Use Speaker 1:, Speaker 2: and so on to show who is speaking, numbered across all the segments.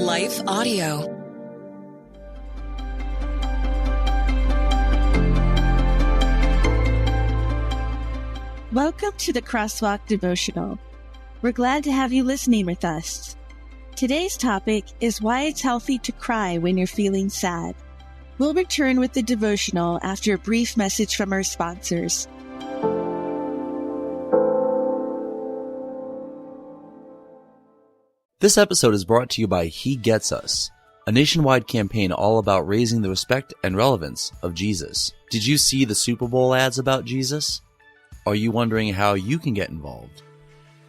Speaker 1: Life Audio.
Speaker 2: Welcome to the Crosswalk Devotional. We're glad to have you listening with us. Today's topic is why it's healthy to cry when you're feeling sad. We'll return with the devotional after a brief message from our sponsors.
Speaker 3: This episode is brought to you by He Gets Us, a nationwide campaign all about raising the respect and relevance of Jesus. Did you see the Super Bowl ads about Jesus? Are you wondering how you can get involved?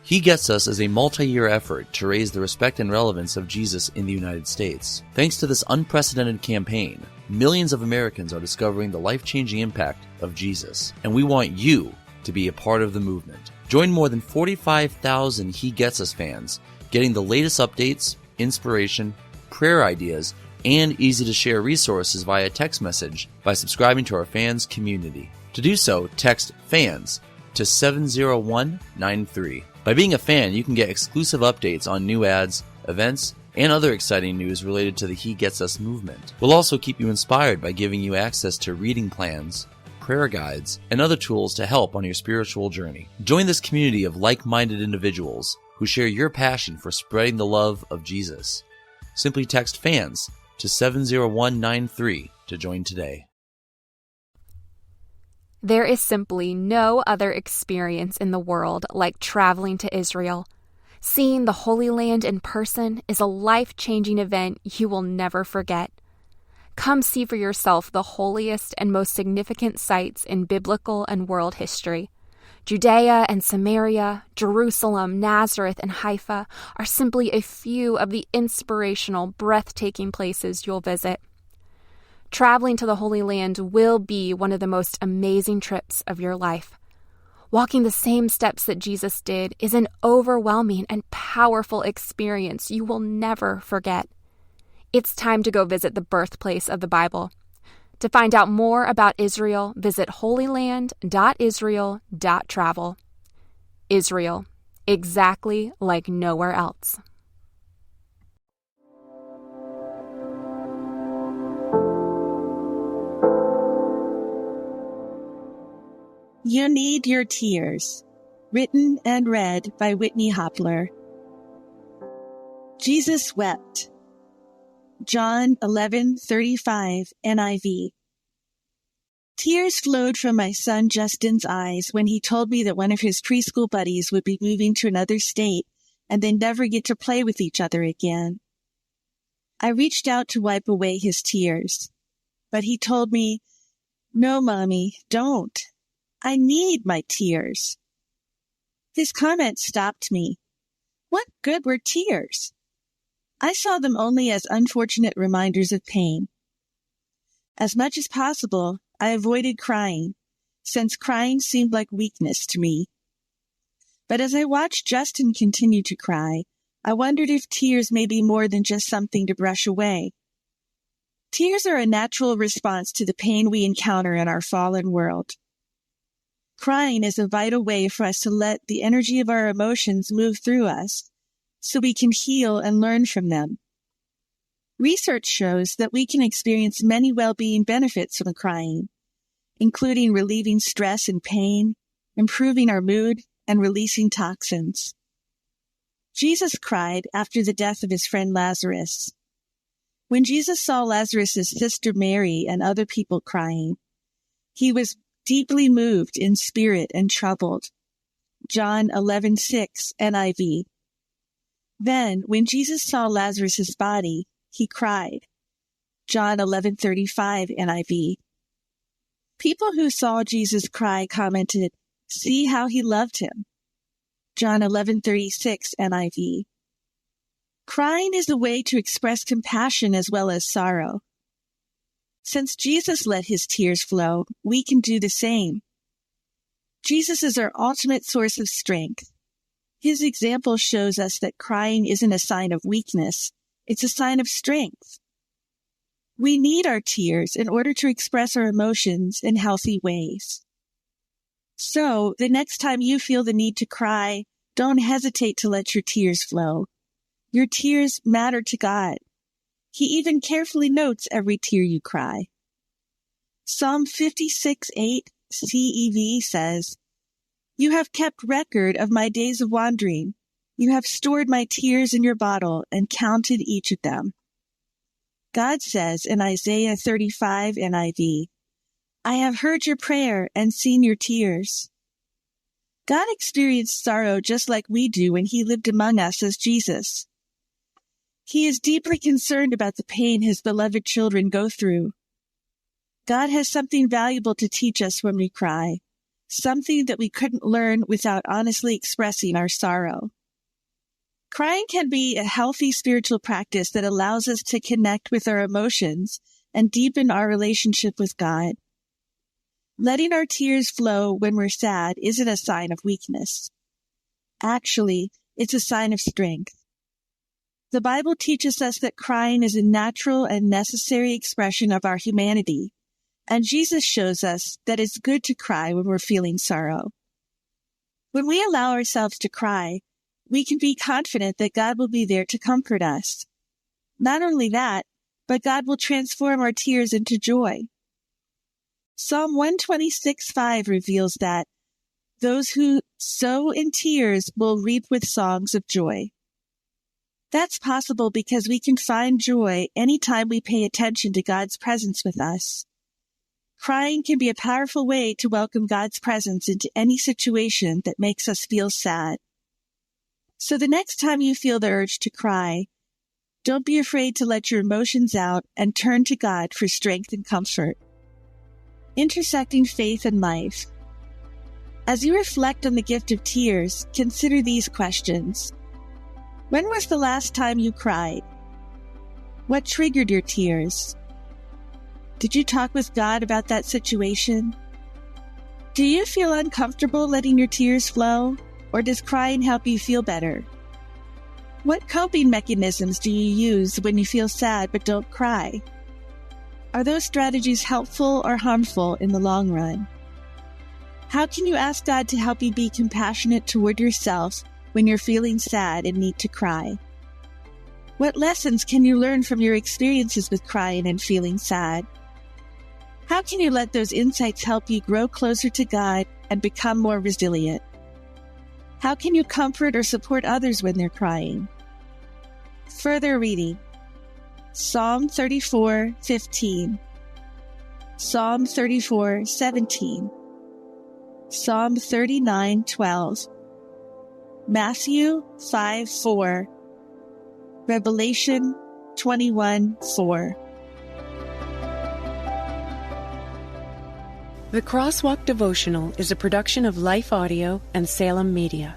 Speaker 3: He Gets Us is a multi-year effort to raise the respect and relevance of Jesus in the United States. Thanks to this unprecedented campaign, millions of Americans are discovering the life-changing impact of Jesus, and we want you to be a part of the movement. Join more than 45,000 He Gets Us fans, getting the latest updates, inspiration, prayer ideas, and easy-to-share resources via text message by subscribing to our fans community. To do so, text FANS to 70193. By being a fan, you can get exclusive updates on new ads, events, and other exciting news related to the He Gets Us movement. We'll also keep you inspired by giving you access to reading plans, prayer guides, and other tools to help on your spiritual journey. Join this community of like-minded individuals who share your passion for spreading the love of Jesus. Simply text FANS to 70193 to join today.
Speaker 4: There is simply no other experience in the world like traveling to Israel. Seeing the Holy Land in person is a life-changing event you will never forget. Come see for yourself the holiest and most significant sites in biblical and world history. Judea and Samaria, Jerusalem, Nazareth, and Haifa are simply a few of the inspirational, breathtaking places you'll visit. Traveling to the Holy Land will be one of the most amazing trips of your life. Walking the same steps that Jesus did is an overwhelming and powerful experience you will never forget. It's time to go visit the birthplace of the Bible. To find out more about Israel, visit holyland.israel.travel. Israel, exactly like nowhere else.
Speaker 2: You Need Your Tears, written and read by Whitney Hopler. Jesus wept. John 11:35 NIV. Tears flowed from my son Justin's eyes when he told me that one of his preschool buddies would be moving to another state and they'd never get to play with each other again. I reached out to wipe away his tears, but he told me, "No, Mommy, don't. I need my tears." His comment stopped me. What good were tears? I saw them only as unfortunate reminders of pain. As much as possible, I avoided crying, since crying seemed like weakness to me. But as I watched Justin continue to cry, I wondered if tears may be more than just something to brush away. Tears are a natural response to the pain we encounter in our fallen world. Crying is a vital way for us to let the energy of our emotions move through us, so we can heal and learn from them. Research shows that we can experience many well-being benefits from crying, including relieving stress and pain, improving our mood, and releasing toxins. Jesus cried after the death of his friend Lazarus. When Jesus saw Lazarus' sister Mary and other people crying, he was deeply moved in spirit and troubled. John 11:6 NIV. Then, when Jesus saw Lazarus' body, he cried. John 11:35 NIV. People who saw Jesus cry commented, "See how he loved him." John 11:36 NIV. Crying is a way to express compassion as well as sorrow. Since Jesus let his tears flow, we can do the same. Jesus is our ultimate source of strength. His example shows us that crying isn't a sign of weakness, it's a sign of strength. We need our tears in order to express our emotions in healthy ways. So, the next time you feel the need to cry, don't hesitate to let your tears flow. Your tears matter to God, He even carefully notes every tear you cry. Psalm 56:8 CEV says, "You have kept record of my days of wandering. You have stored my tears in your bottle and counted each of them." God says in Isaiah 35 NIV, "I have heard your prayer and seen your tears." God experienced sorrow just like we do when he lived among us as Jesus. He is deeply concerned about the pain his beloved children go through. God has something valuable to teach us when we cry, something that we couldn't learn without honestly expressing our sorrow. Crying can be a healthy spiritual practice that allows us to connect with our emotions and deepen our relationship with God. Letting our tears flow when we're sad isn't a sign of weakness. Actually, it's a sign of strength. The Bible teaches us that crying is a natural and necessary expression of our humanity, and Jesus shows us that it's good to cry when we're feeling sorrow. When we allow ourselves to cry, we can be confident that God will be there to comfort us. Not only that, but God will transform our tears into joy. Psalm 126:5 reveals that those who sow in tears will reap with songs of joy. That's possible because we can find joy anytime we pay attention to God's presence with us. Crying can be a powerful way to welcome God's presence into any situation that makes us feel sad. So the next time you feel the urge to cry, don't be afraid to let your emotions out and turn to God for strength and comfort. Intersecting faith and life. As you reflect on the gift of tears, consider these questions. When was the last time you cried? What triggered your tears? Did you talk with God about that situation? Do you feel uncomfortable letting your tears flow, or does crying help you feel better? What coping mechanisms do you use when you feel sad but don't cry? Are those strategies helpful or harmful in the long run? How can you ask God to help you be compassionate toward yourself when you're feeling sad and need to cry? What lessons can you learn from your experiences with crying and feeling sad? How can you let those insights help you grow closer to God and become more resilient? How can you comfort or support others when they're crying? Further reading. Psalm 34:15, Psalm 34:17, Psalm 39:12, Matthew 5:4, Revelation 21:4.
Speaker 1: The Crosswalk Devotional is a production of Life Audio and Salem Media.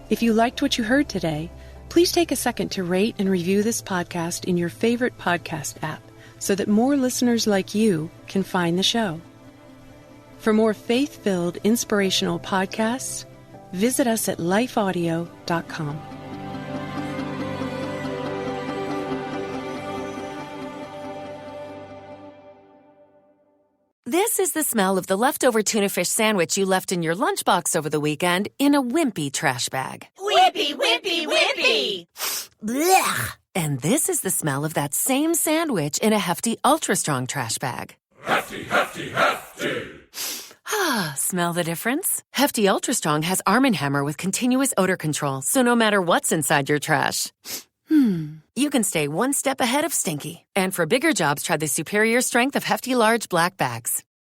Speaker 1: If you liked what you heard today, please take a second to rate and review this podcast in your favorite podcast app so that more listeners like you can find the show. For more faith-filled, inspirational podcasts, visit us at lifeaudio.com.
Speaker 5: This is the smell of the leftover tuna fish sandwich you left in your lunchbox over the weekend in a wimpy trash bag.
Speaker 6: Wimpy, wimpy, wimpy!
Speaker 5: Blech! And this is the smell of that same sandwich in a hefty, ultra-strong trash bag.
Speaker 6: Hefty, hefty, hefty!
Speaker 5: Ah, smell the difference? Hefty Ultra Strong has Arm & Hammer with continuous odor control, so no matter what's inside your trash, you can stay one step ahead of stinky. And for bigger jobs, try the superior strength of Hefty Large Black Bags.